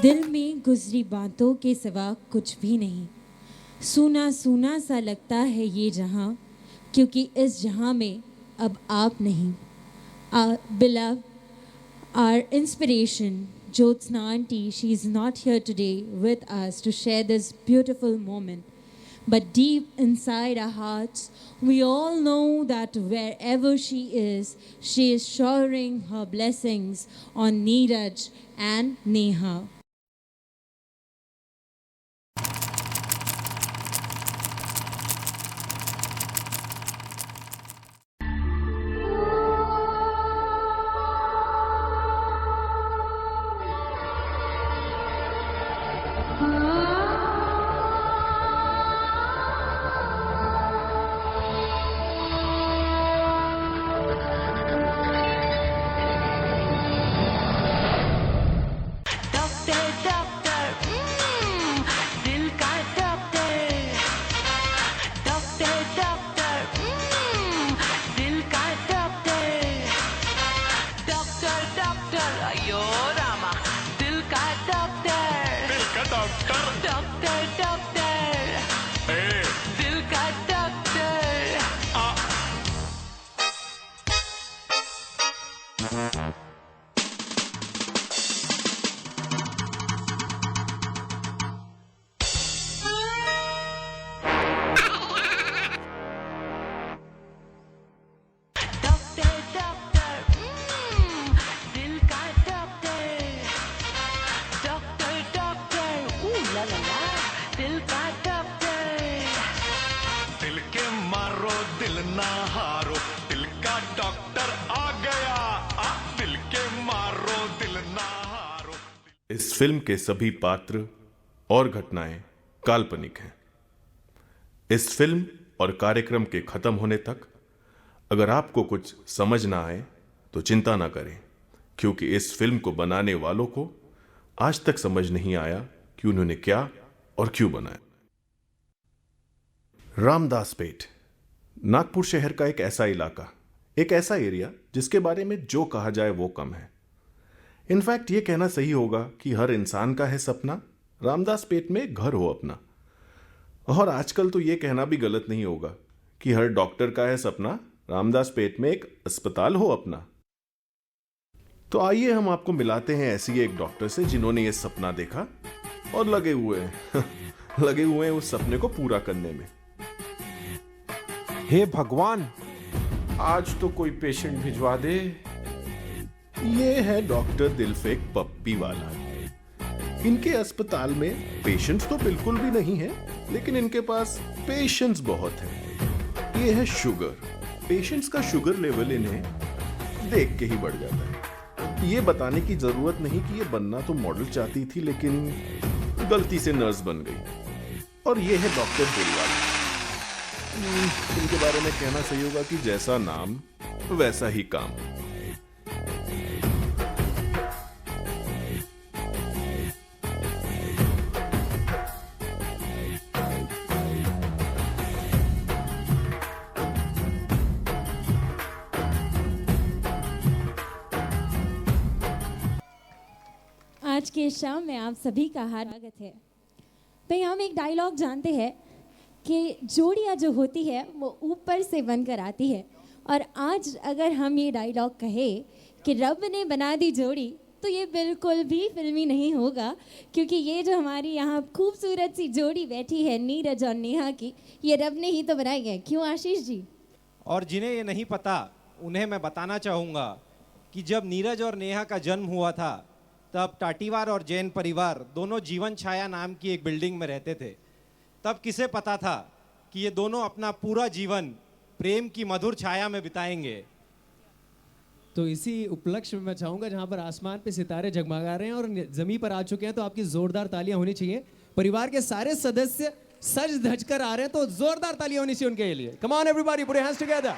दिल में गुजरी बातों के सिवा कुछ भी नहीं। सूना सूना सा लगता है ये जहां, क्योंकि इस जहां में अब आप नहीं। Beloved, our inspiration, Jyotsna Aunty, she is not here today with us to share this beautiful moment. But deep inside our hearts, we all know that wherever she is showering her blessings on Neeraj and Neha. इस film के सभी पात्र और घटनाएं काल्पनिक हैं। इस film और कार्यक्रम के खत्म होने तक अगर आपको कुछ समझ ना आए तो चिंता ना करें, क्योंकि इस फिल्म को बनाने वालों को आज तक समझ नहीं आया कि उन्होंने क्या और क्यों बनाया। रामदासपेट नागपुर शहर का एक ऐसा इलाका, एक ऐसा एरिया जिसके बारे में जो कहा जाए वो कम है। इनफैक्ट ये कहना सही होगा कि हर इंसान का है सपना रामदासपेट में घर हो अपना। और आजकल तो ये कहना भी गलत नहीं होगा कि हर डॉक्टर का है सपना रामदासपेट में एक अस्पताल हो अपना। तो आइए हम आपको मिलाते हैं ऐसी एक डॉक्टर से जिन्होंने ये सपना देखा और लगे हुए हैं उस सपने को पूरा करने में। हे भगवान, आज तो कोई पेशेंट भिजवा दे। ये है डॉक्टर दिलफेक पप्पी वाला। इनके अस्पताल में पेशेंट्स तो बिल्कुल भी नहीं है, लेकिन इनके पास पेशेंट्स बहुत है। ये है शुगर। पेशेंट्स का शुगर लेवल इन्हें देख के ही बढ़ जाता है। ये बताने की जरूरत नहीं कि ये बनना तो मॉडल चाहती थी, लेकिन गलती से नर्स बन गई। और ये है डॉक्टर दिलवाला। इनके बारे में कहना सही होगा कि जैसा नाम वैसा ही काम। आज के शाम में आप सभी का स्वागत है। भाई, हम एक डायलॉग जानते हैं कि जोड़ियाँ जो होती है वो ऊपर से बनकर आती है। और आज अगर हम ये डायलॉग कहें कि रब ने बना दी जोड़ी, तो ये बिल्कुल भी फिल्मी नहीं होगा, क्योंकि ये जो हमारी यहाँ खूबसूरत सी जोड़ी बैठी है नीरज और नेहा की, ये रब ने ही तो बनाई है। क्यों आशीष जी? और जिन्हें ये नहीं पता उन्हें मैं बताना चाहूँगा कि जब नीरज और नेहा का जन्म हुआ था तब टाटीवार और जैन परिवार दोनों जीवन छाया नाम की एक बिल्डिंग में रहते थे। तब किसे पता था कि ये दोनों अपना पूरा जीवन प्रेम की मधुर छाया में बिताएंगे। तो इसी उपलक्ष्य में मैं चाहूंगा, जहां पर आसमान पे सितारे जगमगा रहे हैं और जमीन पर आ चुके हैं, तो आपकी जोरदार तालियां होनी चाहिए। परिवार के सारे सदस्य सज धज कर आ रहे हैं, तो जोरदार तालियां होनी चाहिए उनके लिए। Come on everybody, put your hands together.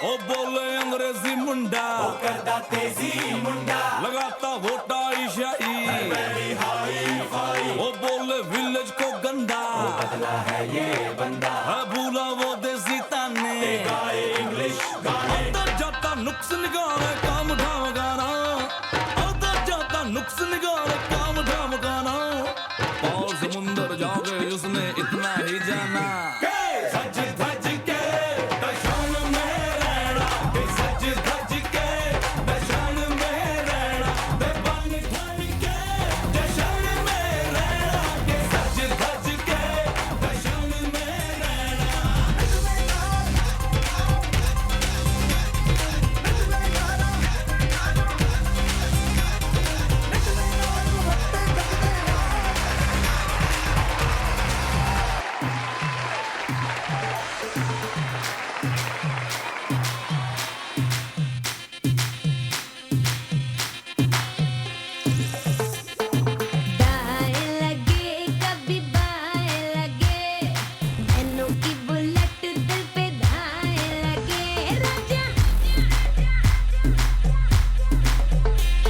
ओ बोले अंग्रेजी मुंडा, ओ करदा तेजी मुंडा, लगाता वोटा ईशाई, हाई ओ बोले विलेज को गंदा, बदला है ये बंदा, है भूला वो निगारे काम ठाम गाना आता जाता नुक्स निगारे काम ठाम गाना और समुंदर जाके उसने इतना ही जाना सज धज के दशान में रहना सज धज के दशान में रहना बन ठन के दशान में रहना सज धज के दशान में दाएं लगे कभी बाएं लगे नैनों की बुलेट दिल पे दाएं लगे राजा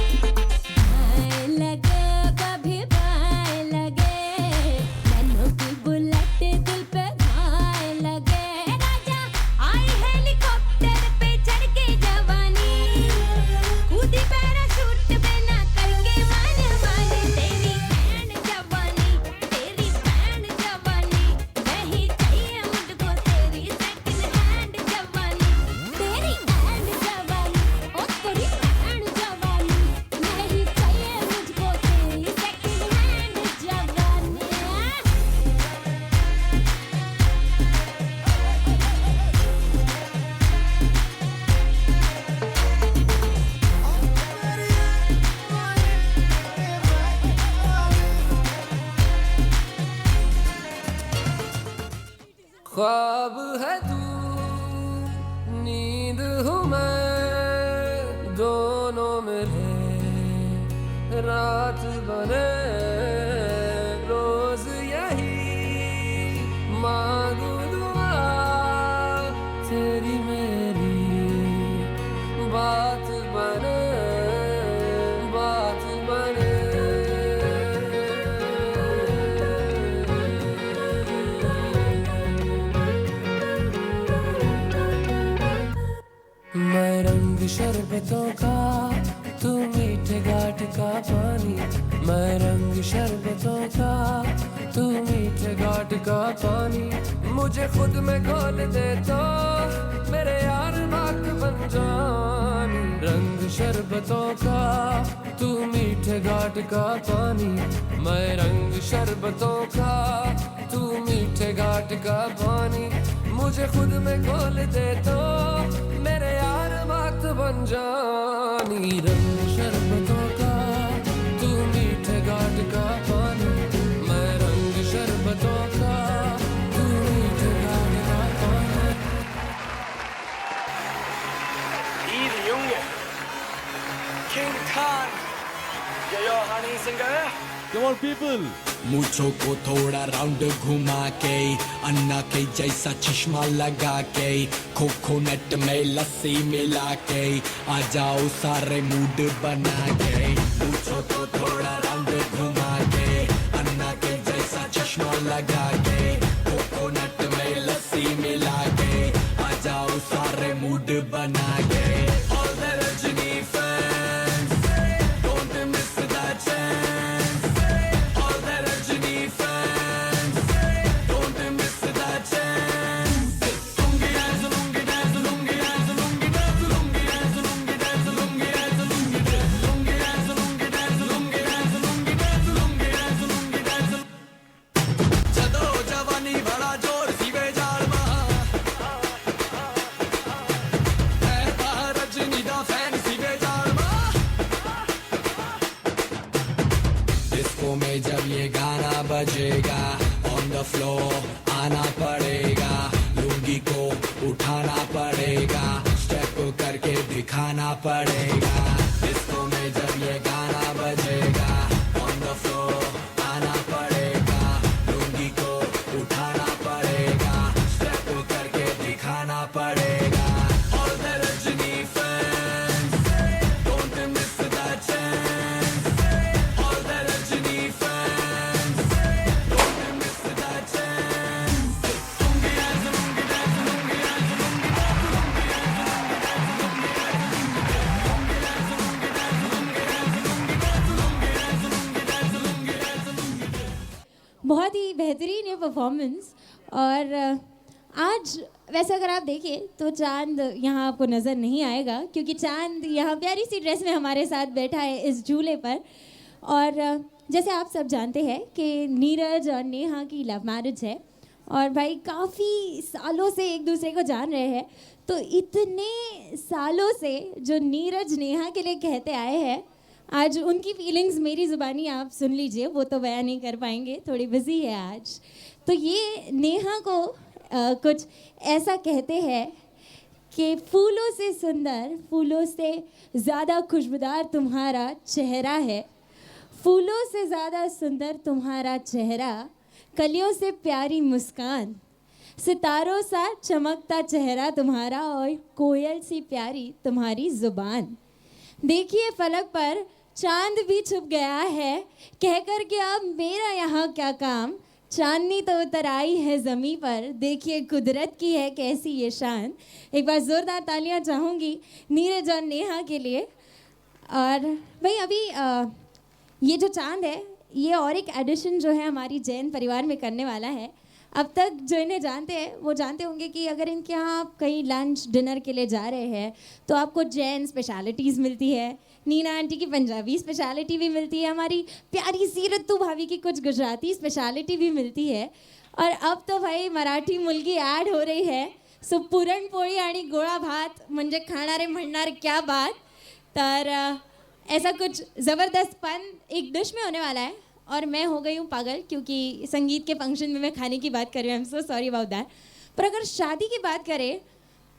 दाएं लगे कभी बाएं लगे नैनों की बुलेट दिल पे दाएं लगे राजा आई हेलीकॉप्टर पे चढ़ के जवानी कूदी पैराशूट पे ना करके मान मानी तेरी बैंड जवानी नहीं चाहिए मुझको तेरी सेकंड हैंड जवानी तेरी बैंड जवानी ओ तेरी बैंड जवानी नहीं चाहिए मुझको तेरी सेकंड हैंड जवानी ख्वाब है तू नींद हूँ मैं दोनों मिले रात बने रोज यही मांगू दुआ तेरी मेरी बात बने बात बने मैं रंग शरबतों का तू मीठे घाट का पानी मैं रंग शरबतों का तू मीठे घाट का पानी मुझे खुद में घोल दे तो मेरे यार बात बन जानी रंग शरबतों का तू मीठे घाट का पानी मैं रंग शरबतों का तू मीठे घाट का पानी मुझे खुद में घोल दे तो मेरे यार बात बन जानी रंग शरबतों का तू मीठे घाट का पानी मैं रंग शरबतों का तू मीठे घाट का पानी Lee Junge, King Khan, yo honey singer. Come on people मूछों को थोड़ा राउंड घुमा के अन्ना के जैसा चश्मा लगा के कोकोनट में लस्सी मिला के आ जाओ सारे मूड बना के मूछों को थोड़ा राउंड घुमा के अन्ना के जैसा चश्मा लगा के कोकोनट में लस्सी मिला के आ जाओ सारे मूड बना के All the Rajini fans, don't miss that chance. All the Rajini fans, don't miss that chance. Lungi dance, lungi dance, lungi dance, lungi dance, lungi dance, lungi dance, lungi dance, lungi dance, lungi dance, lungi dance, lungi dance, lungi dance, lungi dance, lungi dance. जदों जवानी बड़ा जोर सीवे जाल महा रजनी दा fan सीवे जाल महा disco में जब ये गाना बजेगा ऑन द फ्लोर आना पड़ेगा लुंगी को उठाना पड़ेगा स्टेप करके दिखाना पड़ेगा डिस्को में जब ये गाना बजेगा ऑन द फ्लोर आना पड़ेगा लुंगी को उठाना पड़ेगा स्टेप करके दिखाना पड़ेगा All the Rajini fans, don't miss that chance. All the Rajini fans, don't miss that chance. Lungi dance, lungi dance, lungi dance, lungi dance, lungi dance, lungi dance, lungi dance, lungi dance, lungi dance. बहुत ही बेहतरीन है performance. और आज वैसे अगर आप देखें तो चांद यहाँ आपको नज़र नहीं आएगा, क्योंकि चांद यहाँ प्यारी सी ड्रेस में हमारे साथ बैठा है इस झूले पर। और जैसे आप सब जानते हैं कि नीरज और नेहा की लव मैरिज है, और भाई काफ़ी सालों से एक दूसरे को जान रहे हैं। तो इतने सालों से जो नीरज नेहा के लिए कहते आए हैं, आज उनकी फीलिंग्स मेरी ज़ुबानी आप सुन लीजिए, वो तो बयान नहीं कर पाएंगे, थोड़ी बिजी है आज। तो ये नेहा को कुछ ऐसा कहते हैं कि फूलों से सुंदर, फूलों से ज़्यादा खुशबूदार तुम्हारा चेहरा है, फूलों से ज़्यादा सुंदर तुम्हारा चेहरा, कलियों से प्यारी मुस्कान, सितारों सा चमकता चेहरा तुम्हारा, और कोयल सी प्यारी तुम्हारी ज़ुबान। देखिए फलक पर चांद भी छुप गया है, कहकर के अब मेरा यहाँ क्या काम, चांदनी तो उतर आई है ज़मीं पर, देखिए कुदरत की है कैसी ये शान। एक बार ज़ोरदार तालियां चाहूँगी नीरज और नेहा के लिए। और भाई अभी ये जो चांद है, ये और एक एडिशन जो है हमारी जैन परिवार में करने वाला है। अब तक जो इन्हें जानते हैं वो जानते होंगे कि अगर इनके यहाँ आप कहीं लंच डिनर के लिए जा रहे हैं तो आपको जैन स्पेशलिटीज़ मिलती है, नीना आंटी की पंजाबी स्पेशलिटी भी मिलती है, हमारी प्यारी सी रत्तू भाभी की कुछ गुजराती स्पेशलिटी भी मिलती है, और अब तो भाई मराठी मुलगी ऐड हो रही है। सो पुरणपोळी आणि गोळा भात म्हणजे खाणारे म्हणणार क्या बात। तर ऐसा कुछ ज़बरदस्तपन एक डिश में होने वाला है। और मैं हो गई हूँ पागल, क्योंकि संगीत के फंक्शन में मैं खाने की बात कर रही हूँ, I am so sorry about that. पर अगर शादी की बात करें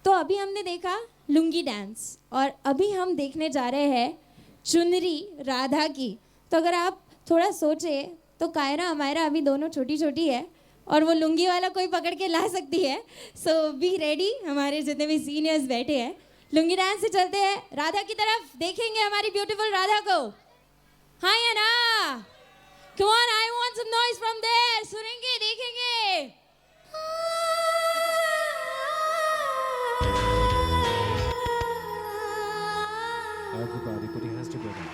तो अभी हमने देखा लुंगी डांस, और अभी हम देखने जा रहे हैं चुनरी राधा की। तो अगर आप थोड़ा सोचें तो कायरा अमायरा अभी दोनों छोटी छोटी है, और वो लुंगी वाला कोई पकड़ के ला सकती है। सो बी रेडी, हमारे जितने भी सीनियर्स बैठे हैं। लुंगी डांस से चलते हैं राधा की तरफ, देखेंगे हमारी ब्यूटीफुल राधा को। हाँ या ना? Come on, I want some noise from there. सुनेंगे, देखेंगे। Everybody put your hands together.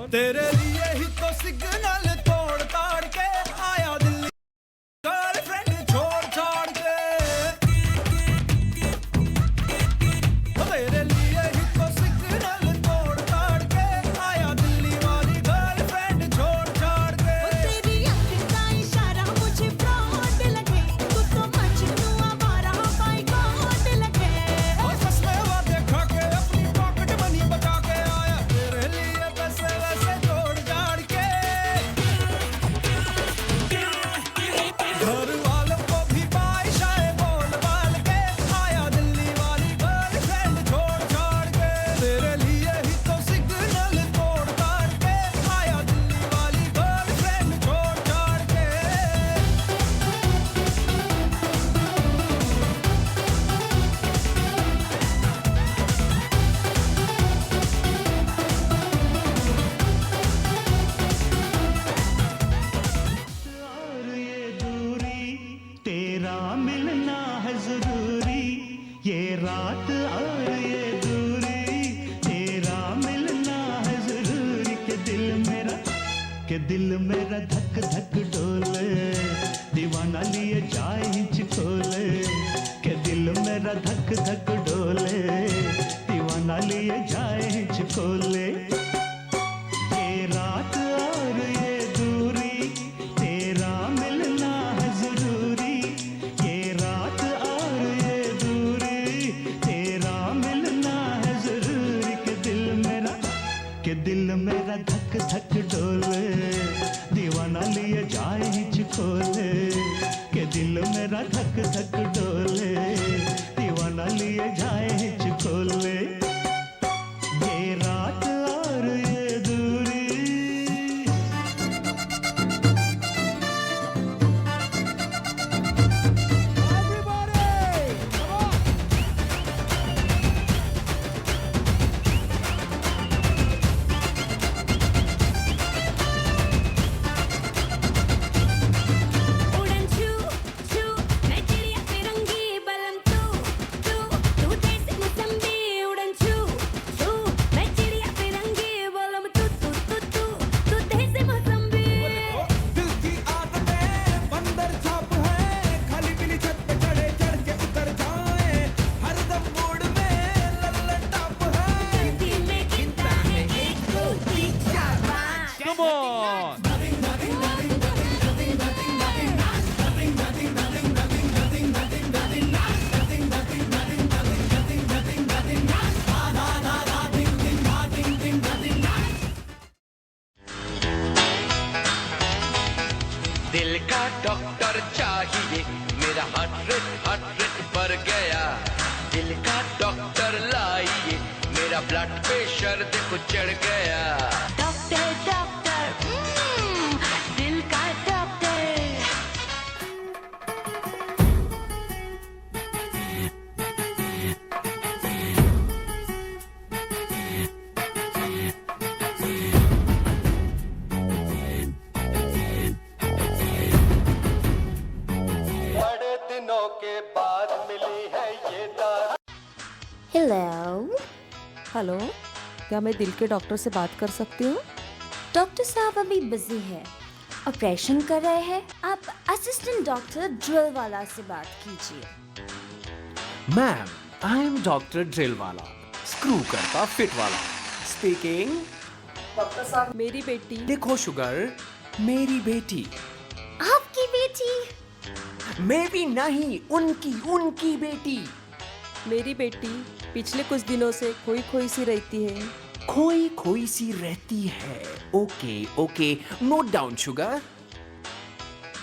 तेरे लिए ही तो सिग्नल तोड़ ताड़ के आया दिल्ली, गर्लफ्रेंड छोड़ छाड़ के। तेरे लिए ही तो सिग्नल तोड़ ताड़ के आया दिल्ली वाली, गर्लफ्रेंड छोड़ छाड़ के। तेरी आंखें का इशारा मुझे फ्रॉड लगे, तू तो मजनू आवारा बाइकॉट लगे। और सच में वादे खा के अपनी पॉकेट मनी बचा के आया, तेरे लिए मेरा धक धक डोले, दीवाना लिए जाए हिचकोले, के दिल मेरा धक धक डोले, दीवाना लिए जाए हिचकोले। ये रात और ये दूरी, तेरा मिलना है जरूरी, ये रात और ये दूरी, तेरा मिलना है जरूरी, के दिल मेरा धक धक डोले, दीवाना लिए जाए हिचकोले, के दिल मेरा धक धक डोले, दीवाना लिए जाए हिचकोले। ये रात और ये दूरी। उड़न छू छू मैं चिड़िया फिरंगी बलम तू तू देसी मौसम्बी। उड़न छू छू मैं चिड़िया फिरंगी बलम तू देसी मौसम्बी। दिल की आदतें बंदर छाप है, खाली पीली छत पे चढ़े चढ़ के उतर जाए, हरदम मूड में लल्लन टॉप है। दिल में गिनता है 1 2 3 4 5। Come on! दिल का डॉक्टर चाहिए, मेरा हार्ट रेट बढ़ गया। दिल का डॉक्टर लाइए, मेरा ब्लड प्रेशर देखो चढ़ गया। डॉक्टर डॉक्टर दिल का डॉक्टर। बड़े दिनों के बाद मिली है ये दारू। हेलो हेलो, क्या मैं दिल के डॉक्टर से बात कर सकती हूँ? डॉक्टर साहब अभी बिजी है, ऑपरेशन कर रहे हैं। आप असिस्टेंट डॉक्टर ड्रिल वाला से बात कीजिए। Ma'am, I am doctor drill वाला, स्क्रू करता फिट वाला स्पीकिंग। डॉक्टर साहब, मेरी बेटी। देखो शुगर, मेरी बेटी। आपकी बेटी? मेरी नहीं, उनकी बेटी। मेरी बेटी पिछले कुछ दिनों से खोई खोई सी रहती है। खोई सी रहती है। Okay, note down sugar.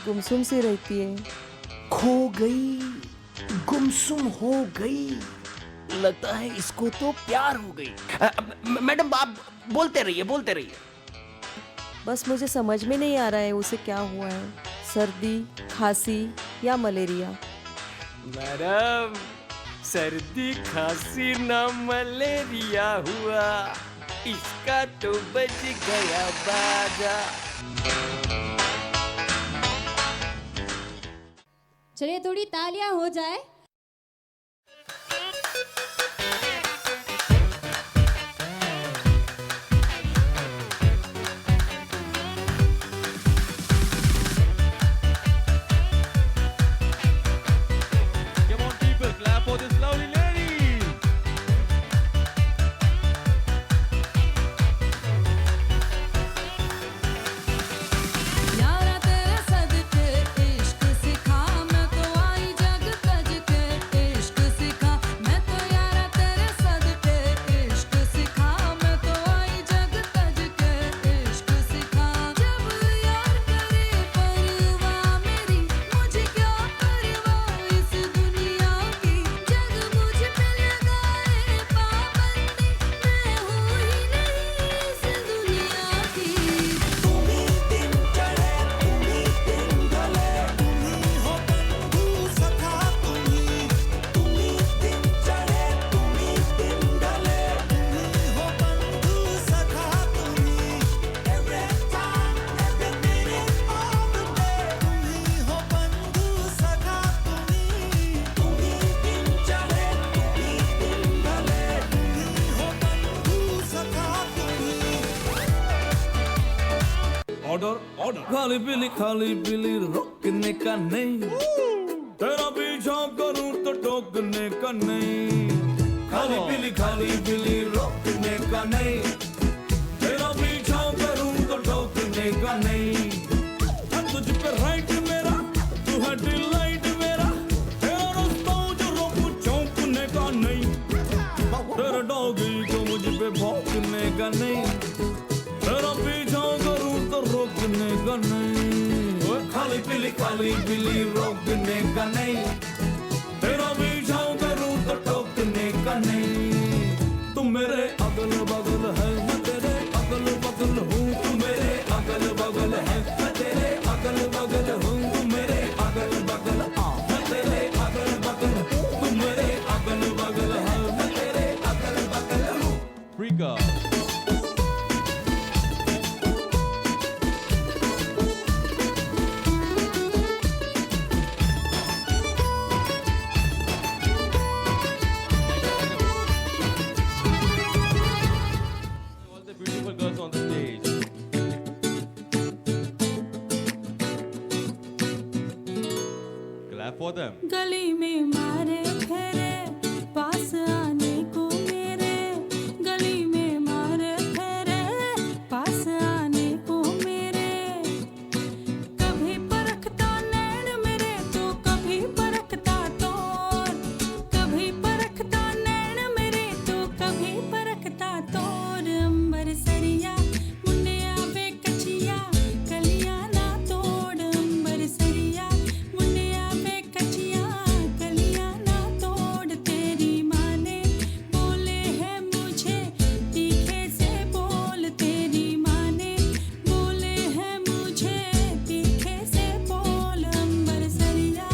गुमसुम सी रहती है। खो गई, गुमसुम हो गई, लगता है इसको तो प्यार हो गई। मैडम आप बोलते रहिए। बस मुझे समझ में नहीं आ रहा है उसे क्या हुआ है, सर्दी, खांसी या मलेरिया। मैडम, सर्दी खांसी ना मलेरिया हुआ, इसका तो बज गया बाजा। चलिए थोड़ी तालियां हो जाए। Come on people, clap for this lovely lady. यारा तेरे सदके इश्क सिखा, मैं तो आई जग तज ऑर्डर खाली पीली रोकने का नहीं, तेरा पीछा करूं तो टोकने का नहीं। खाली पीली रोकने का नहीं, तेरा पीछा करूं तो टोकने का नहीं। तुझ पे राइट मेरा, तू है डिलाइट मेरा, तेरा रास्ता जो रोकूं चौंकने का नहीं। तेरा डॉगी को मुझ पे भौंकने का नहीं, तेरा पीछा करूं तो रोकने का नहीं। खाली पीली रोकने का नहीं, तेरा पीछा करूं तो टोकने का नहीं। तुम मेरे अगल बगल है, मैं तेरे अगल बगल हूँ। तू मेरे अगल बगल है, मैं तेरे अगल बगल हूँ। तू मेरे अगल बगल आ, मैं तेरे अगल बगल हूँ। तू मेरे अगल बगल है, मैं तेरे अगल बगल हूँ। Freaka. All the beautiful girls on the stage. Clap for them. गली में मारे फेरे पास आने को मेरे, गली में मारे फेरे पास आने को मेरे। कभी परखता नैन मेरे तो कभी परखता तोर, कभी परखता नैन मेरे तो कभी परखता तोर। अंबर सरिया मुंडिया पे कचिया कलियां ना तोड़, अंबर सरिया मुंडिया पे कचिया कलियां ना तोड़। तेरी माँ ने बोले है मुझे तीखे से बोल, तेरी माँ ने बोले है मुझे तीखे से बोल। अंबर सरिया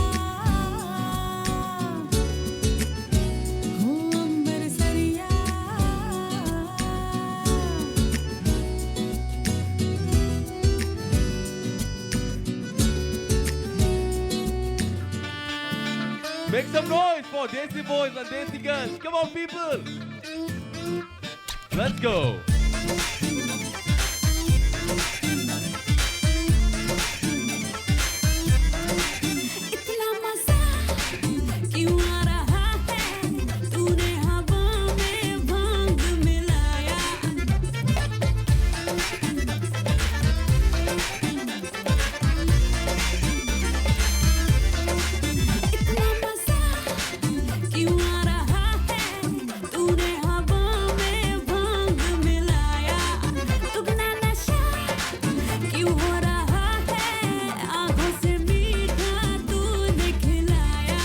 हो, अंबर सरिया। Make some noise for Desi boys and Desi girls. Come on, people. Let's go. इतना मजा क्यों आ रहा है, तूने हवा में भांग मिलाया। इतना मजा क्यों आ रहा है, तूने हवा में भांग मिलाया। दुगना नशा क्यों हो रहा है, आँखों से मीठा तूने खिलाया।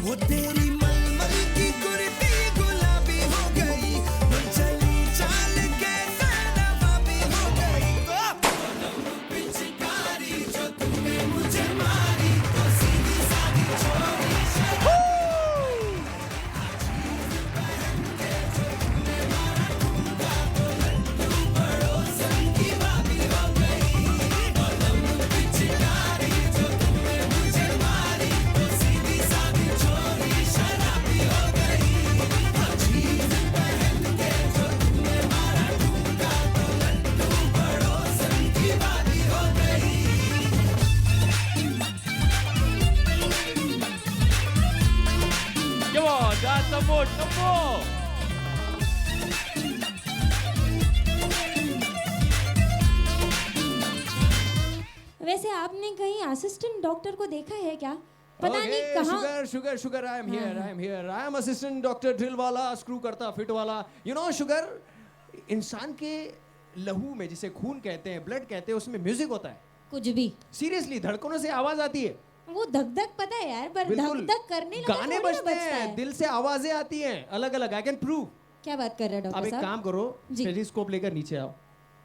वो तेरी मलमल की कुर्ती गुलाबी हो गई, वो चली चाल के नवाबी हो गई। पिचकारी जो तूने मुझे मारी, तो सीधी सादी छोरी शराबी हो गई। तूने मारा ठुमका तो लड्डू पड़ोसन की भाभी हो गई। पिचकारी जो तूने मुझे मारी, तो सीधी सादी छोरी शराबी हो गई। अजीब पहन के जो तूने मारा ठुमका तो लड्डू पड़ोसन की भाभी हो गई। Come on, dance some more, some more. वैसे आपने कहीं असिस्टेंट डॉक्टर को देखा है क्या? पता नहीं कहाँ। Sugar I am here I am assistant doctor drill वाला, स्क्रू करता फिट वाला। यू नो शुगर, इंसान के लहू में जिसे खून कहते हैं, ब्लड कहते हैं, उसमें म्यूजिक होता है। कुछ भी सीरियसली धड़कनों से आवाज आती है। वो धक धक पता है यार, पर धक धक करने लगा गाने थोड़ी ना बजते बजता हैं, है। दिल से आवाजें आती हैं अलग अलग। I can prove. क्या बात कर रहे हैं अब डॉक्टर एक साहब? काम करो, जी। स्टेथोस्कोप लेकर नीचे आओ।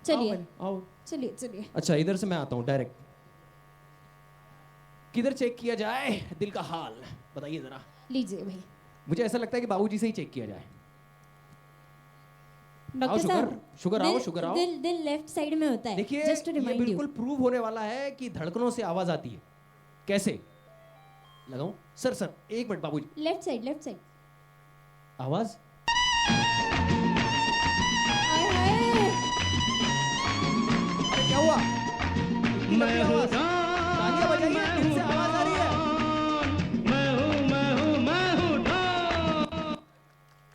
चलिए आओ। चलिए चलिए। अच्छा, इधर से मैं आता हूँ डायरेक्ट। किधर चेक किया जाए दिल का हाल, बताइए जरा। लीजिए भाई। मुझे ऐसा लगता है कि बाबूजी से ही चेक किया जाए। डॉक्टर साहब, शुगर आओ, शुगर आओ। दिल लेफ्ट साइड में होता है। देखिए, जस्ट टू ये रिमाइंड यू। बिल्कुल प्रूव होने वाला है कि धड़कनों से आवाज आती है। कैसे लगाऊं? सर एक मिनट बाबूजी। Left side. आवाज। अरे क्या हुआ? करके आवाज, तालियां बजाइए, दिल से आवाज आ रही है।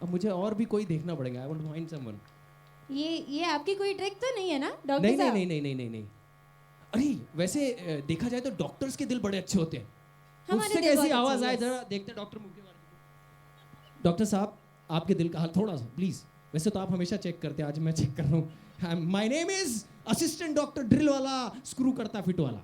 अब मुझे और भी कोई देखना पड़ेगा। I want to find someone. ये आपकी कोई ट्रिक तो नहीं है ना डॉक्टर नहीं साहब? नहीं नहीं नहीं नहीं नहीं। अरे वैसे देखा जाए तो डॉक्टर्स के दिल बड़े अच्छे होते हैं। उससे कैसी आवाज आए जरा देखते हैं डॉक्टर मुझे। डॉक्टर साहब आपके दिल का हाल थोड़ा सा प्लीज। वैसे तो आप हमेशा चेक करते हैं, आज मैं चेक कर रहा हूँ। My name is assistant doctor drill वाला, स्क्रू करता फिट वाला।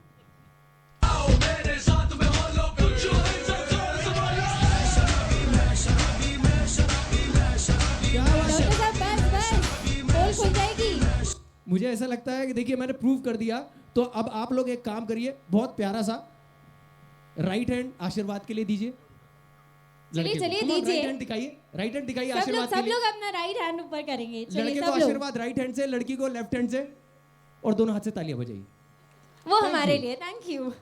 मुझे ऐसा लगता है कि देखिए मैंने प्रूव कर दिया, तो अब आप लोग एक काम करिए, बहुत प्यारा सा राइट हैंड आशीर्वाद के लिए दीजिए। चलिए दीजिए। राइट हैंड दिखाइए, राइट हैंड दिखाइए आशीर्वाद के लिए। सब लोग अपना राइट हैंड ऊपर करेंगे। लड़के को आशीर्वाद राइट हैंड से, लड़की को लेफ्ट हैंड से, और दोनों हाथ से तालियां बजाइए। वो हमारे लिए। Thank you.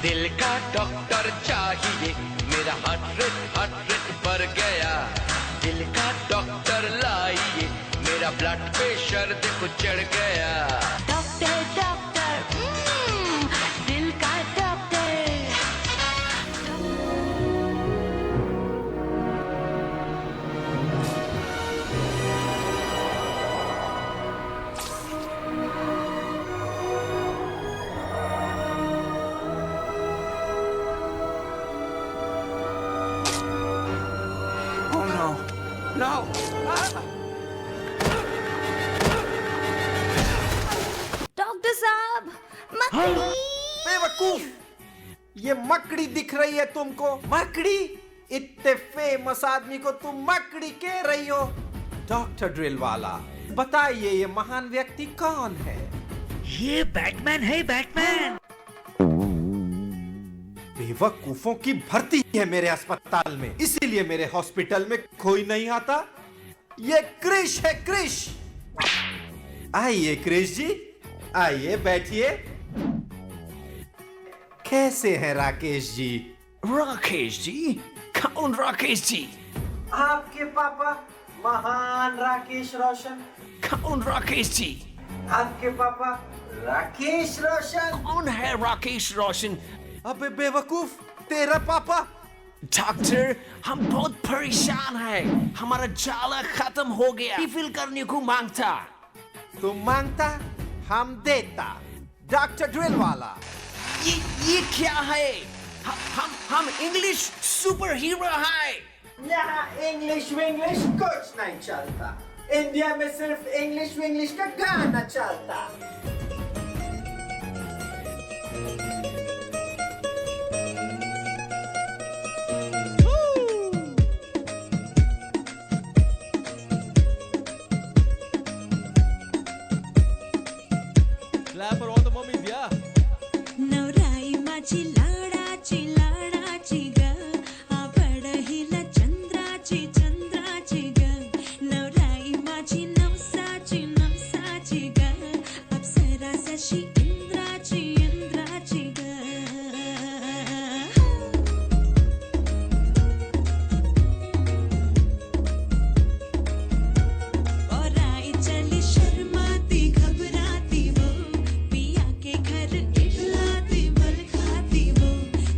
दिल का डॉक्टर चाहिए, मेरा हार्ट रेट बढ़ गया। दिल का डॉक्टर लाइए, मेरा ब्लड प्रेशर देखो चढ़ गया। डॉक्टर डॉक्टर दिल का doctor. Oh no. No. Doctor साहब, मकड़ी। बेवकूफ, ये मकड़ी दिख रही है तुमको? मकड़ी? इतने फेमस आदमी को तुम मकड़ी कह रही हो? डॉक्टर ड्रिल वाला, बताइए ये महान व्यक्ति कौन है? ये बैटमैन है, बैटमैन। बेवकूफों की भर्ती है मेरे अस्पताल में, इसीलिए मेरे हॉस्पिटल में कोई नहीं आता। ये क्रिश है, क्रिश। आइए क्रिश जी, आइए बैठिए। कैसे हैं राकेश जी? राकेश जी? कौन राकेश जी? आपके पापा महान राकेश रोशन। कौन राकेश जी? आपके पापा राकेश रोशन। कौन है राकेश रोशन? अबे बेवकूफ, तेरा पापा। डॉक्टर, हम बहुत परेशान हैं। हमारा जाला खत्म हो गया, रिफिल करने को मांगता। तुम मांगता, हम देता। डॉक्टर ड्रिल वाला, ये क्या है? हम इंग्लिश सुपर हीरो हैं। यहाँ इंग्लिश विंग्लिश कुछ नहीं चलता। इंडिया में सिर्फ इंग्लिश विंग्लिश का गाना चलता। Clap for all the mummies, yeah. नवराई माझी लाडाची लाडाची ग आवडहिला चंद्राची चंद्राची ग नवराई माझी नवसाची नवसाची ग अप्सरा जशी इंद्राची इंद्राची ग और आई चली शर्माती घबराती वो पिया के घर इखलाती बल खाती वो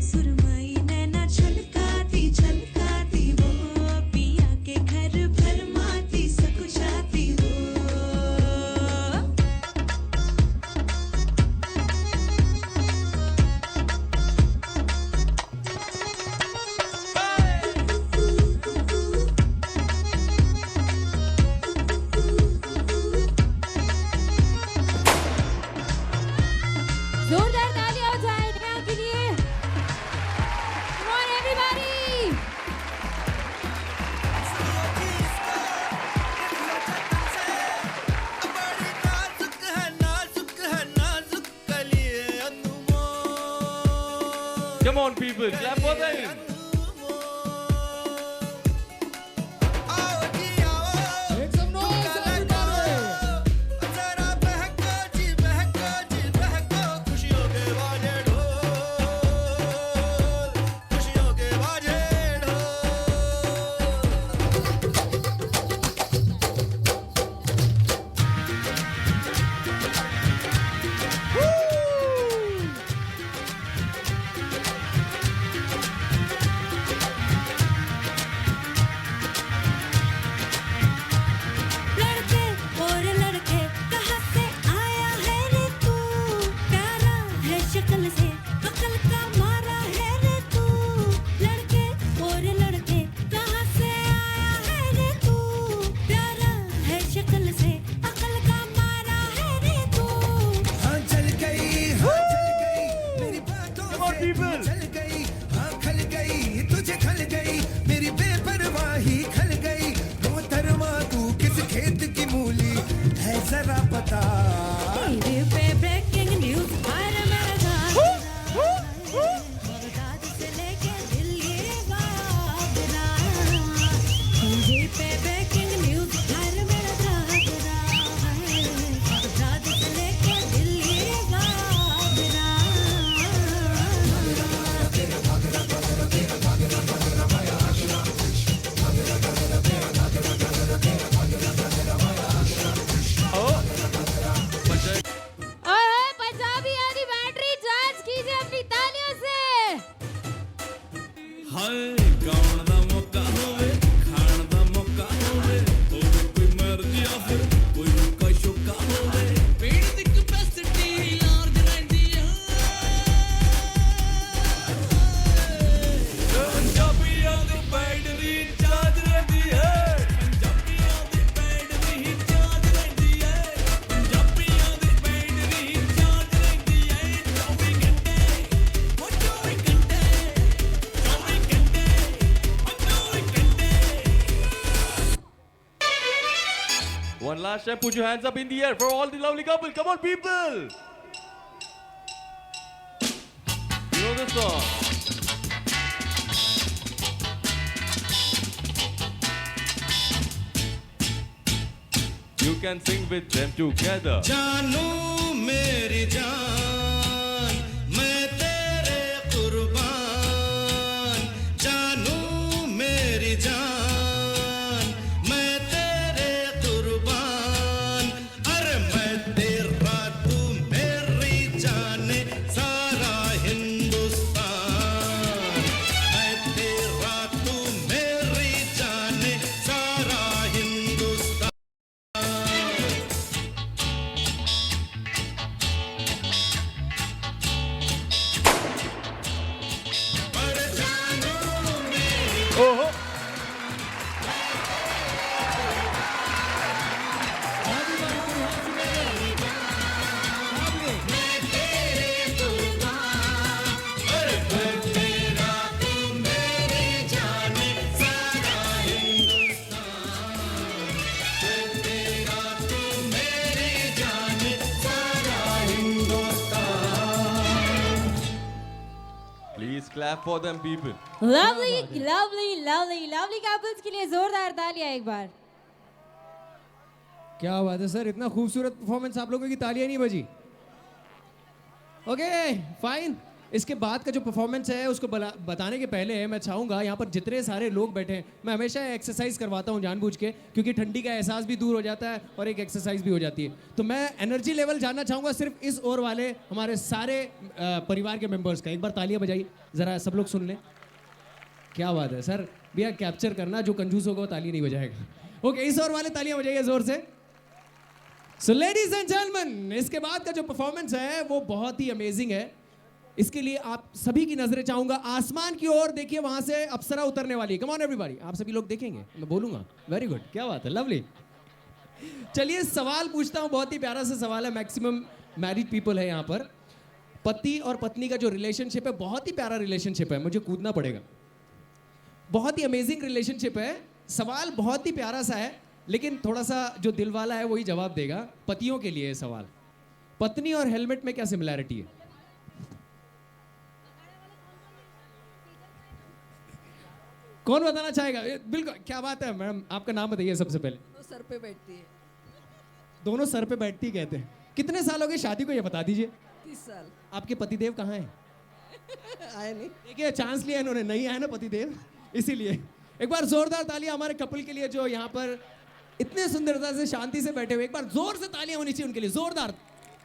सुरमई नैना छलकाती छलकाती वो पिया के घर भरमाती सकुचाती वो जोरदार तालियां हो जाए नेहा के लिए। Come on everybody! Come on, people, clap for them. on people. चल गई हाँ खल गई तुझे खल गई मेरी बेपरवाही खल गई मोहतरमा तू किस खेत की मूली है जरा पता टीवी पे ब्रेकिंग न्यूज हर मेरा बगदाद से लेके दिल्ली आगरा टीवी पे ब्रेकिंग न्यूज हर मेरा बगदाद से लेके दिल्ली और है पंजाबी आदि बैटरी चार्ज कीजिए अपनी तालियों से। हाय गाउन दा मौका होवे खान दा मौका होवे कोई मर्जी आ फिर कोई शौका होवे पेड़ दी कैपेसिटी लार्ज रहंदी है पंजाबियां दी बैटरी चार्ज रहंदी है पंजाबियां दी बैटरी चार्ज रहंदी है पंजाबियां दी बैटरी चार्ज रहंदी है 24 घंटे वो 24 घंटे 24 घंटे One last time, put your hands up in the air for all the lovely couple. Come on, people! You know this song? You can sing with them together. जानू मेरी जान मैं तेरे कुर्बान जानू मेरी जान मैं तेरे कुर्बान अरे मैं तेरा तू मेरी जाने सारा हिंदुस्तान मैं तेरा तू मेरी जाने सारा Hindustan Oh, Please clap for them, people. Lovely lovely lovely lovely couples के लिए जोरदार तालियां एक बार। क्या बात है सर, इतना खूबसूरत परफॉर्मेंस, आप लोगों की तालियां नहीं बजी। Okay fine. इसके बाद का जो परफॉर्मेंस है उसको बताने के पहले मैं चाहूँगा यहाँ पर जितने सारे लोग बैठे हैं, मैं हमेशा एक्सरसाइज करवाता हूँ जानबूझ के, क्योंकि ठंडी का एहसास भी दूर हो जाता है और एक एक्सरसाइज भी हो जाती है। तो मैं एनर्जी लेवल जानना चाहूँगा सिर्फ इस ओर वाले हमारे सारे परिवार के मेंबर्स का। एक बार तालियां बजाइए ज़रा, सब लोग सुन लें। क्या बात है सर, भैया कैप्चर करना, जो कंजूस होगा वो ताली नहीं बजाएगा। ओके, इस ओर वाले तालियां बजाइए जोर से। सो लेडीज एंड जेंटलमैन, इसके बाद का जो परफॉर्मेंस है वो बहुत ही अमेजिंग है। इसके लिए आप सभी की नजरें चाहूंगा आसमान की ओर। देखिए वहां से अप्सरा उतरने वाली है। कम ऑन एवरीबॉडी, आप सभी लोग देखेंगे, मैं बोलूंगा। वेरी गुड, क्या बात है, लवली। चलिए सवाल पूछता हूं, बहुत ही प्यारा सा सवाल है। मैक्सिमम मैरिड पीपल है यहाँ पर। पति और पत्नी का जो रिलेशनशिप है बहुत ही प्यारा रिलेशनशिप है, मुझे कूदना पड़ेगा। बहुत ही अमेजिंग रिलेशनशिप है। सवाल बहुत ही प्यारा सा है, लेकिन थोड़ा सा जो दिल वाला है वही जवाब देगा। पतियों के लिए सवाल, पत्नी और हेलमेट में क्या सिमिलैरिटी है? कौन बताना चाहेगा? बिल्कुल, क्या बात है मैडम, आपका नाम बताइए सबसे पहले। तो सर पे बैठती है। दोनों सर पे बैठती कहते हैं। कितने साल हो गए शादी को, ये बता दीजिए। 30 साल। आपके पतिदेव कहाँ हैं? आए नहीं। देखिए चांस लिया इन्होंने, नहीं आए ना पतिदेव, इसीलिए। एक बार जोरदार तालियां हमारे कपल के लिए जो यहाँ पर इतने सुंदरता से शांति से बैठे हुए। एक बार जोर से तालियां होनी चाहिए उनके लिए, जोरदार,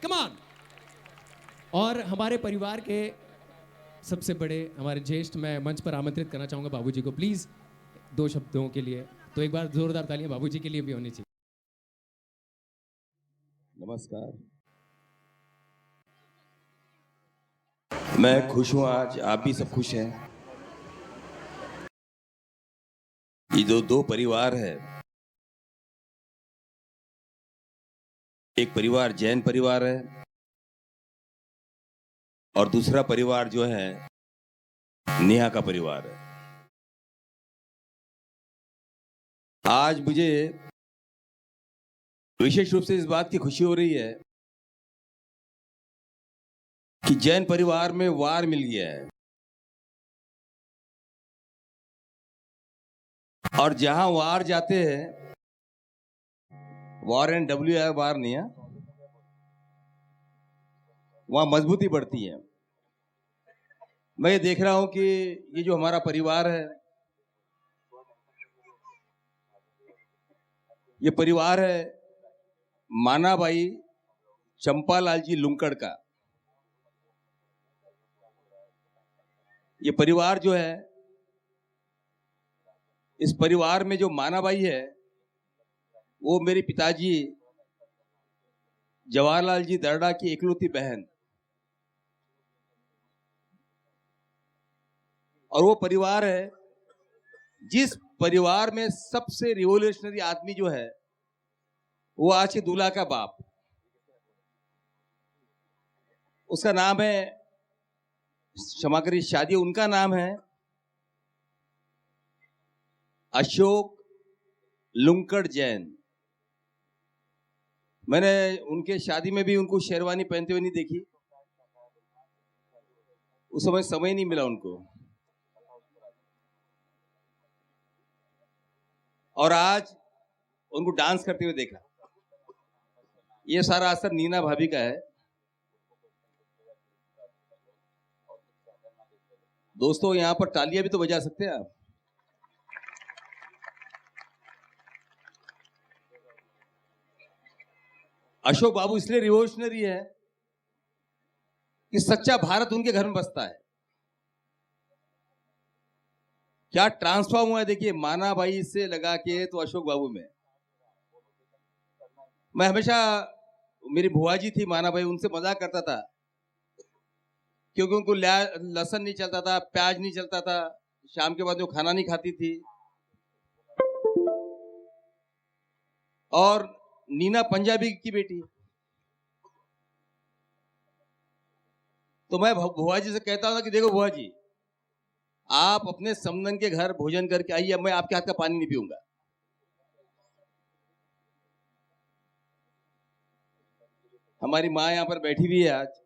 कम ऑन। और हमारे परिवार के सबसे बड़े, हमारे ज्येष्ठ, मैं मंच पर आमंत्रित करना चाहूँगा बाबूजी को, प्लीज़ 2 शब्दों के लिए। तो एक बार जोरदार तालियां बाबूजी के लिए भी होनी चाहिए। नमस्कार, मैं खुश हूँ आज, आप भी सब खुश हैं। ये जो 2 परिवार है, एक परिवार जैन परिवार है और दूसरा परिवार जो है नेहा का परिवार है। आज मुझे विशेष रूप से इस बात की खुशी हो रही है कि जैन परिवार में वार मिल गया है, और जहां वार जाते हैं, वार एंड WR वार नहीं है, वहां मजबूती बढ़ती है। मैं ये देख रहा हूं कि ये जो हमारा परिवार है, ये परिवार है मानाबाई चंपालाल जी लुंकड़ का। ये परिवार जो है, इस परिवार में जो मानाबाई है वो मेरे पिताजी जवाहरलाल जी दर्डा की इकलौती बहन, और वो परिवार है जिस परिवार में सबसे रिवोल्यूशनरी आदमी जो है वो आज के दूल्हा का बाप, उसका नाम है, क्षमा करिए, शादी उनका नाम है अशोक लुंकड़ जैन। मैंने उनके शादी में भी उनको शेरवानी पहनते हुए नहीं देखी, उस समय नहीं मिला उनको, और आज उनको डांस करते हुए देखा। ये सारा असर नीना भाभी का है। दोस्तों, यहां पर तालियां भी तो बजा सकते हैं आप। अशोक बाबू इसलिए रिवोल्यूशनरी है कि सच्चा भारत उनके घर में बसता है। क्या ट्रांसफॉर्म हुआ है देखिए, मानाबाई से लगा के तो अशोक बाबू में। मैं हमेशा, मेरी बुआ जी थी मानाबाई, उनसे मजाक करता था क्योंकि उनको लहसुन नहीं चलता था, प्याज नहीं चलता था, शाम के बाद वो खाना नहीं खाती थी। और नीना पंजाबी की बेटी, तो मैं बुआ जी से कहता था कि देखो बुआ जी, आप अपने समधन के घर भोजन करके आइए, मैं आपके हाथ का पानी नहीं पीऊंगा। हमारी माँ यहां पर बैठी हुई है आज,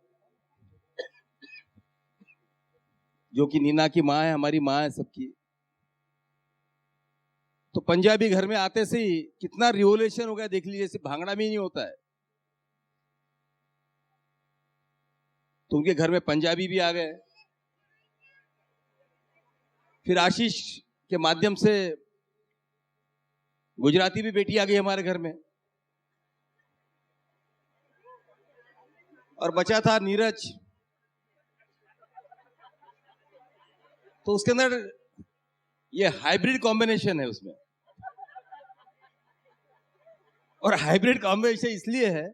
जो कि नीना की माँ है, हमारी माँ है सबकी। तो पंजाबी घर में आते से ही कितना रिवोल्यूशन हो गया देख लीजिए, सिर्फ भांगड़ा में ही नहीं होता है। तो उनके घर में पंजाबी भी आ गए, फिर आशीष के माध्यम से गुजराती भी बेटी आ गई हमारे घर में, और बचा था नीरज। तो उसके अंदर ये हाइब्रिड कॉम्बिनेशन है उसमें, और हाइब्रिड कॉम्बिनेशन इसलिए है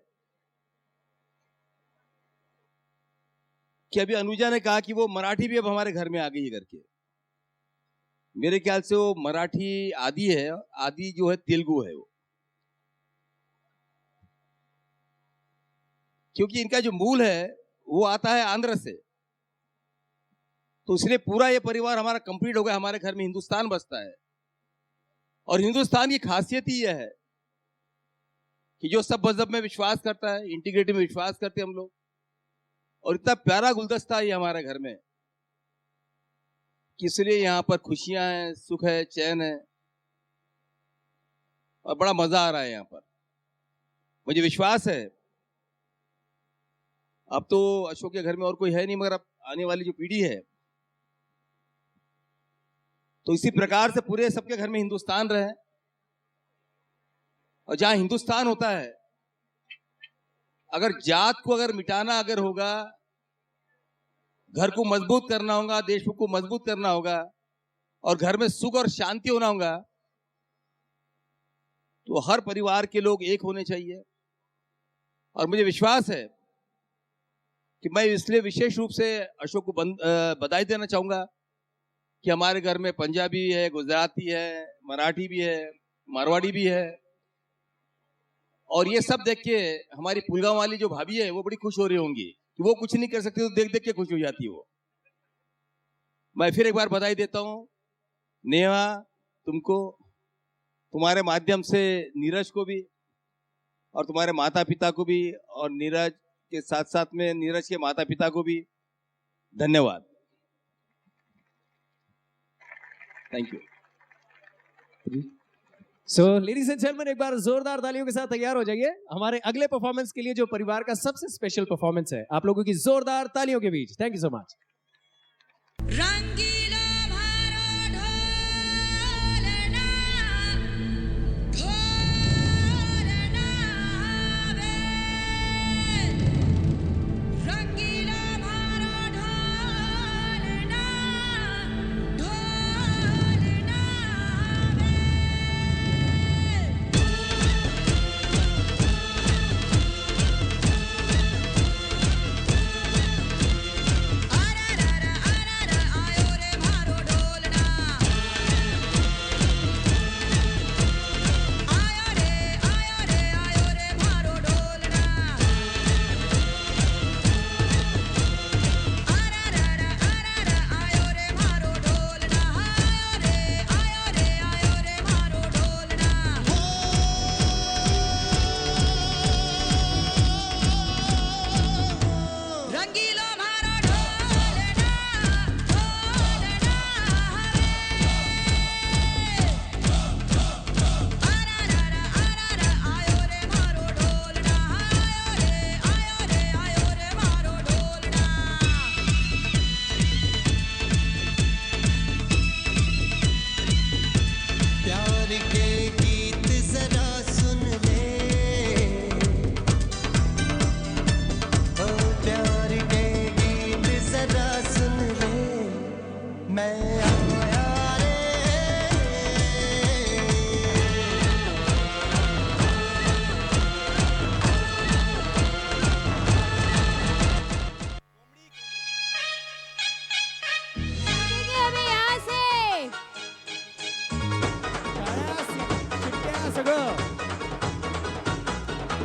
कि अभी अनुजा ने कहा कि वो मराठी भी अब हमारे घर में आ गई है करके। मेरे ख्याल से वो मराठी आदि है, आदि जो है तेलुगु है वो, क्योंकि इनका जो मूल है वो आता है आंध्र से। तो इसलिए पूरा ये परिवार हमारा कंप्लीट हो गया, हमारे घर में हिंदुस्तान बसता है। और हिंदुस्तान की खासियत ही यह है कि जो सब मजहब में विश्वास करता है, इंटीग्रिटी में विश्वास करते हैं हम लोग, और इतना प्यारा गुलदस्ता है ये हमारे घर में कि इसलिए यहाँ पर खुशियां हैं, सुख है, चैन है, और बड़ा मजा आ रहा है यहाँ पर। मुझे विश्वास है अब तो अशोक के घर में और कोई है नहीं, मगर अब आने वाली जो पीढ़ी है, तो इसी प्रकार से पूरे सबके घर में हिंदुस्तान रहे। और जहां हिंदुस्तान होता है, अगर जात को अगर मिटाना अगर होगा, घर को मजबूत करना होगा, देश को मजबूत करना होगा, और घर में सुख और शांति होना होगा, तो हर परिवार के लोग एक होने चाहिए। और मुझे विश्वास है कि मैं इसलिए विशेष रूप से अशोक को बधाई देना चाहूंगा कि हमारे घर में पंजाबी है, गुजराती है, मराठी भी है, मारवाड़ी भी है, और ये सब देख के हमारी पुलगांव वाली जो भाभी है वो बड़ी खुश हो रही होंगी कि वो कुछ नहीं कर सकती तो देख देख के खुश हो जाती हो। मैं फिर एक बार बधाई देता हूँ नेहा तुमको, तुम्हारे माध्यम से नीरज को भी और तुम्हारे माता पिता को भी, और नीरज के साथ साथ में नीरज के माता पिता को भी धन्यवाद। Thank you. So ladies and gentleman, एक बार जोरदार तालियों के साथ तैयार हो जाइए हमारे अगले परफॉर्मेंस के लिए, जो परिवार का सबसे स्पेशल परफॉर्मेंस है। आप लोगों की जोरदार तालियों के बीच थैंक यू सो मच।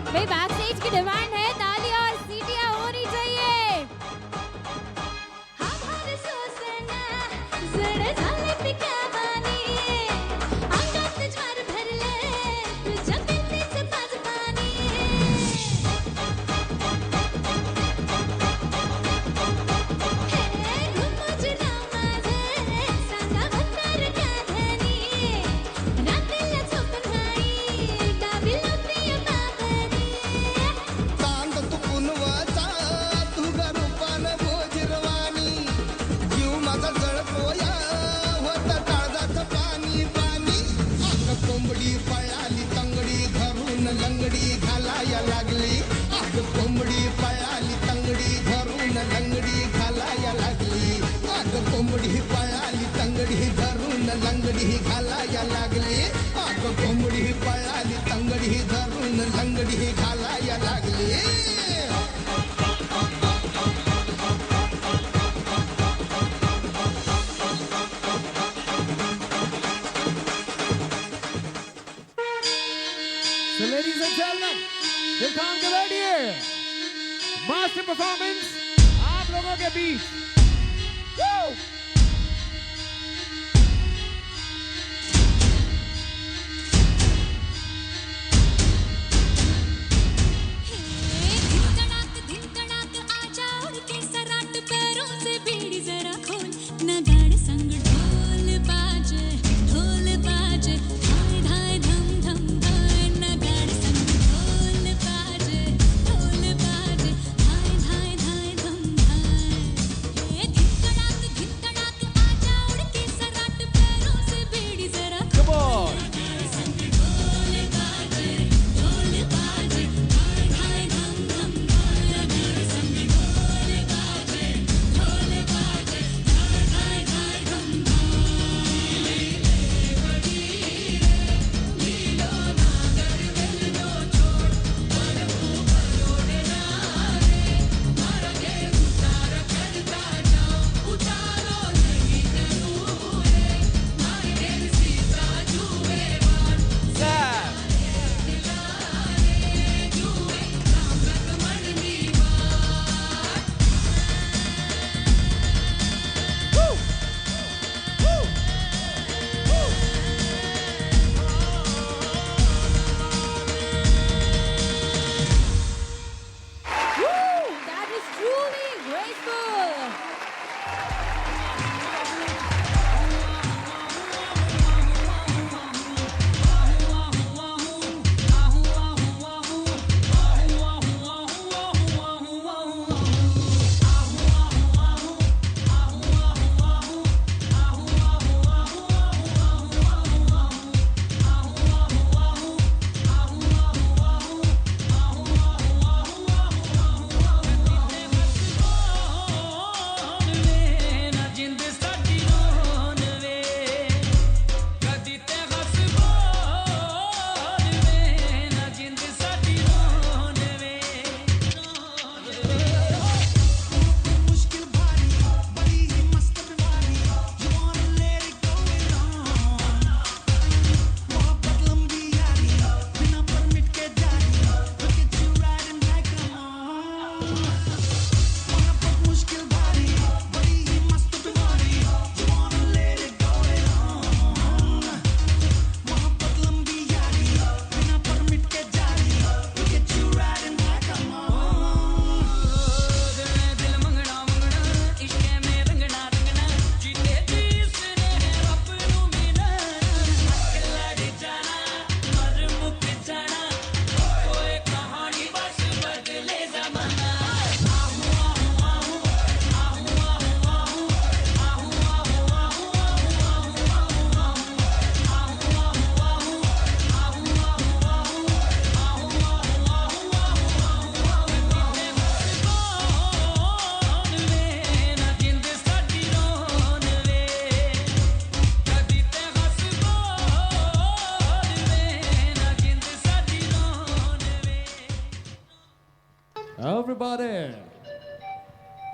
भाई बैक स्टेज की डिमांड है, ताली और सीटियां होनी चाहिए। कोंबडी पळाली तंगडी धरून लंगडी घालाया लागली। अगं कोंबडी पळाली तंगडी धरून लंगडी घालाया लागली। So ladies and gentlemen, this time के बैठिए, मास्टर परफॉर्मेंस आप लोगों के बीच। Woo! Hey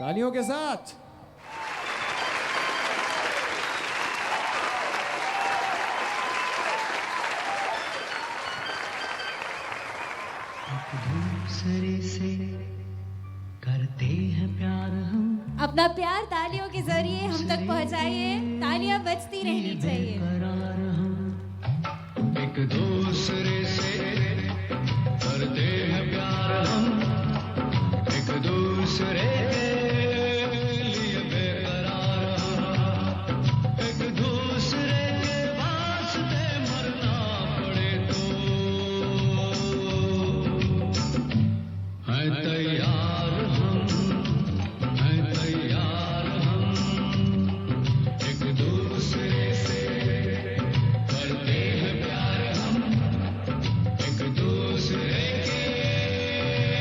तालियों के साथ। दूसरे से करते हैं प्यार हम, अपना प्यार तालियों के जरिए हम तक पहुंचाइए। तालियां बजती रहनी चाहिए। एक दूसरे से करते हैं प्यार हम, एक दूसरे के लिए बेकरार हम, एक दूसरे के वास्ते मरना पड़े तो है तैयार हम, है तैयार हम, एक दूसरे से करते हैं प्यार हम, एक दूसरे के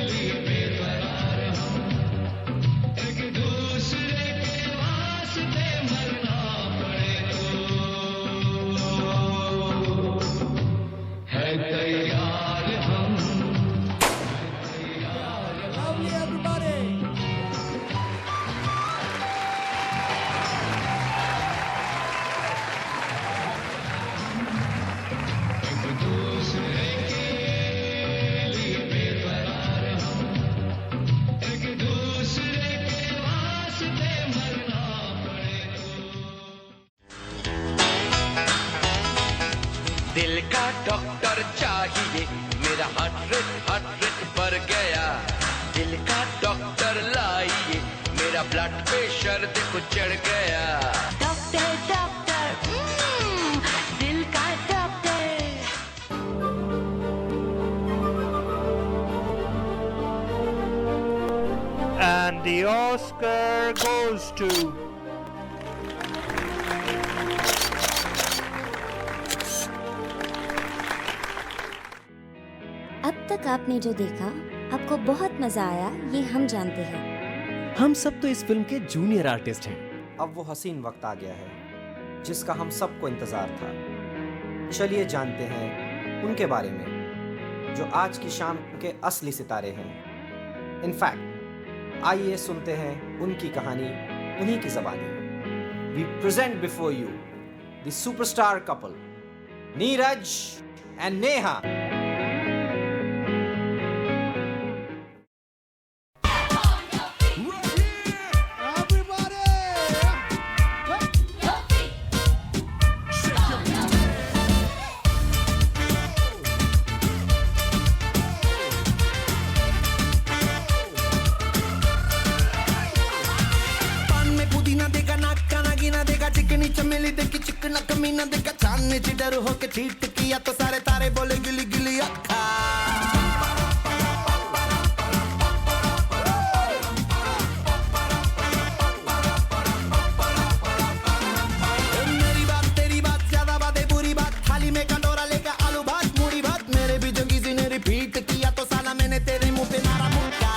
लिए बेकरार हम, एक दूसरे के वास्ते मरना पड़े तो है तैयार हम। दिल का डॉक्टर चाहिए, मेरा हार्ट रेट बढ़ गया। दिल का डॉक्टर लाइए, मेरा ब्लड प्रेशर देखो चढ़ गया। डॉक्टर डॉक्टर दिल का doctor. And the Oscar goes to अब तक आपने जो देखा आपको बहुत मजा आया, ये हम जानते हैं। हम सब तो इस फिल्म के जूनियर आर्टिस्ट हैं। अब वो हसीन वक्त आ गया है जिसका हम सबको इंतजार था। चलिए जानते हैं उनके बारे में जो आज की शाम के असली सितारे हैं। इनफैक्ट आइए सुनते हैं उनकी कहानी उन्हीं की ज़बानी। We present before you the superstar couple Neeraj and Neha. चिकनी चमेली देखी चिकना कमीना देखा चांदनी चिडर होके चीट किया तो सारे तारे बोले गिली गिली अक्खा। मेरी बात तेरी बात ज्यादा बातें बुरी बात, थाली में कंडोरा लेकर आलू भात मूड़ी भात, मेरे भी जो किसी ने रिपीट किया तो साला मैंने तेरे मुंह पे मारा मुक्का।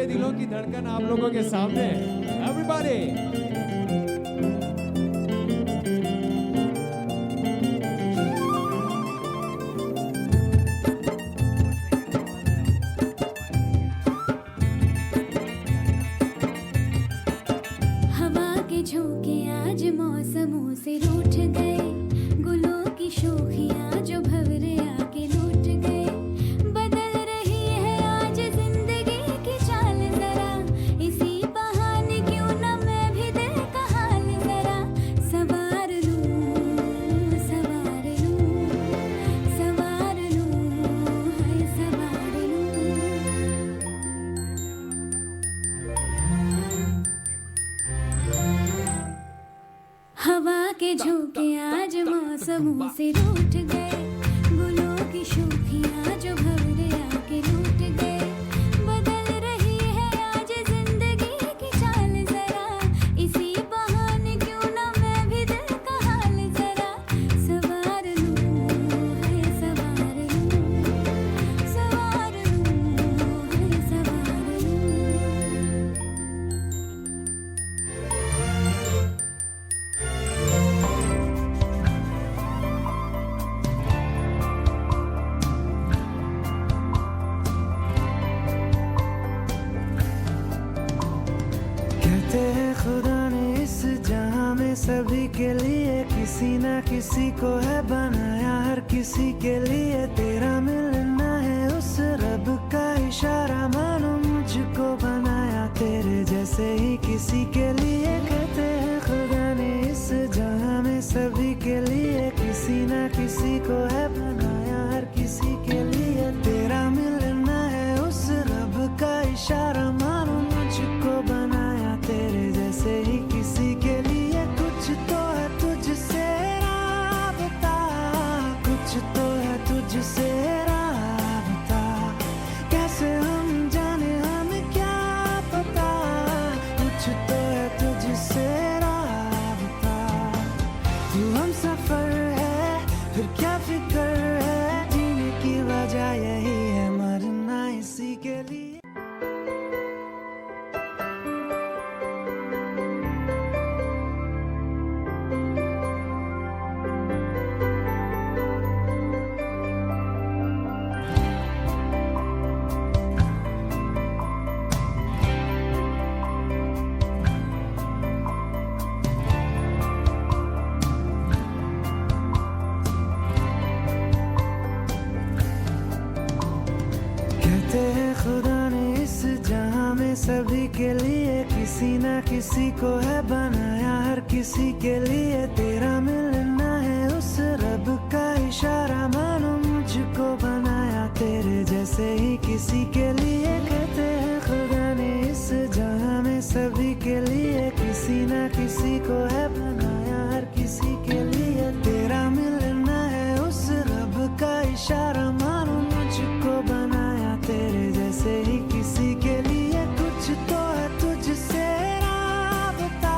दिलों की धड़कन आप लोगों के सामने है। एवरीबॉडी हवा के झोंके आज मौसमों से रूठ गए, गुलों की शोखियां जो भंवरे आके लूट गए। बदल रही है आज जिंदगी की चाल जरा, इसी बहाने क्यों न मैं भी दिल का हाल जरा सवार लूं, सवार लूं, सवार लूं, हाय सवार लूं। के झोंके आज मौसमों से रूठ गए, गुलों की शोखियाँ जो भंवरे आके लूट गए। बदल रही है आज जिंदगी की चाल जरा, इसी बहाने क्यों ना मैं भी दिल का हाल जरा सवार लूं, है सवार लूं, सवार लूं, है सवार लूं। कहते हैं खुदा ने इस जहां में सभी के लिए किसी ना किसी को है बनाया, हर किसी के लिए तेरा मिलना है उस रब का इशारा, मानो मुझको बनाया तेरे जैसे ही किसी के लिए। कहते हैं खुदा ने इस जहां में सभी के लिए किसी ना किसी को है बनाया, हर किसी के लिए तेरा मिलना है उस रब का इशारा, मानो मुझको बनाया तेरे जैसे ही किसी के लिए। कुछ तो है तुझसे राबता, कुछ तो है तुझसे राबता, कैसे हम जाने हमें क्या पता, कुछ तो है तुझसे राबता। तू हम सफर है फिर क्या फिक्र है, जीने की वजह यही है मरना इसी के लिए। कहते हैं खुदा ने इस जहां में सभी के लिए किसी ना किसी को है बनाया, हर किसी के लिए तेरा मिलना है उस रब का इशारा, मानो मुझको बनाया तेरे जैसे ही किसी के लिए। कहते हैं खुदा ने इस जहां में सभी के लिए किसी ना किसी को है बनाया, हर किसी के लिए तेरा मिलना है उस रब का इशारा, मानो मुझको बनाया तेरे जैसे ही किसी के लिए। कुछ तो है तुझसे राबता,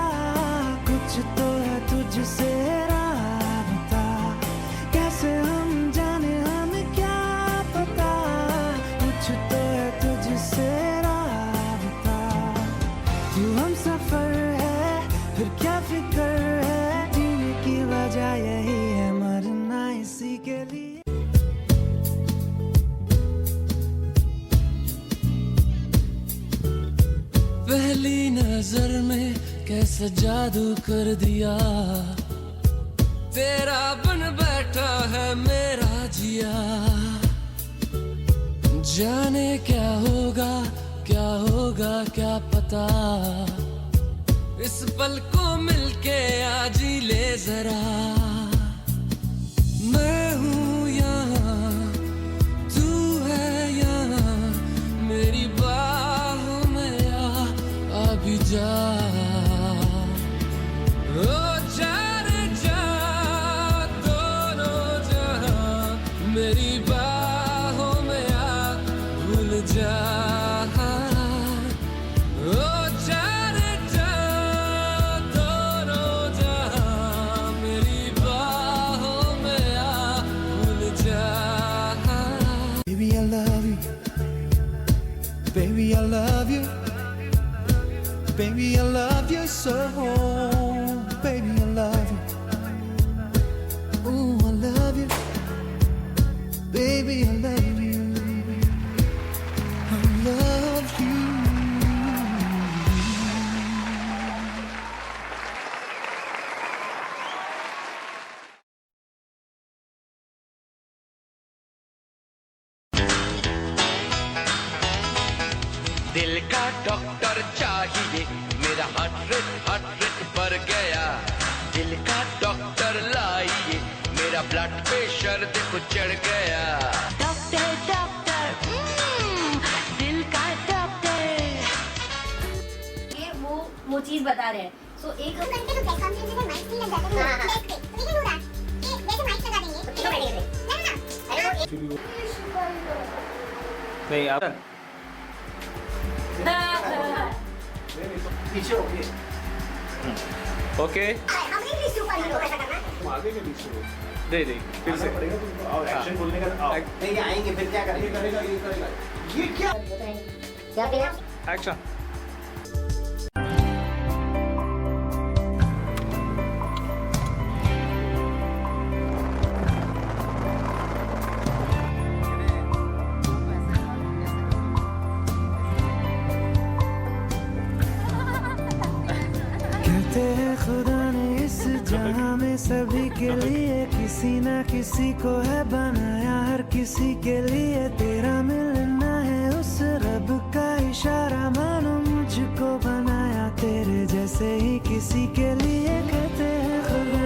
कुछ तो है तुझसे राबता, कैसे हम जाने हमें क्या पता, कुछ तो है तुझसे राबता। तू हम सफर है फिर क्या फिक्र है, जीने की वजह यही है मरना इसी के लिए। पहली नजर में कैसा जादू कर दिया, तेरा बन बैठा है मेरा जिया, जाने क्या होगा क्या पता, इस पल को मिलके आज ही ले जरा। मैं हूँ यहाँ तू है यहाँ, मेरी बाहों में आ भी जा, ओ जा रे जा दोनों जहां, मेरी बाहों में आ भूल जा, ओ जा रे जा दोनों जहां, मेरी बाहों में आ भूल जा। Baby I love you, baby I love you, baby I love you so, baby I love you, ooh I love you, baby I love you, I love you. दिल का डॉक्टर चाहिए, मेरा हार्ट रेट बढ़ गया, दिल का doctor लाइए, मेरा ब्लड प्रेशर देखो चढ़ गया। डॉक्टर डॉक्टर दिल का डॉक्टर। ये वो चीज बता रहे हैं सो एक करके तो बैक ऑन से माइक नहीं लगा देंगे डेस्क पे तो ये हो रहा ये वैसे माइक लगा देंगे तो बैठेंगे ना अरे वो नहीं आप पीछे ओके ओके हमने भी सुपर हीरो ऐसा करना तुम आगे के पीछे दे दे फिर से पड़ेगा तुमको और एक्शन बोलने का नहीं आएंगे फिर क्या करेंगे करेगा ये क्या क्या करेगा एक्शन कहते हैं खुदा ने इस जहां में सभी के लिए किसी ना किसी को है बनाया, हर किसी के लिए तेरा मिलना है उस रब का इशारा, मानो मुझको बनाया तेरे जैसे ही किसी के लिए। कहते हैं खुदा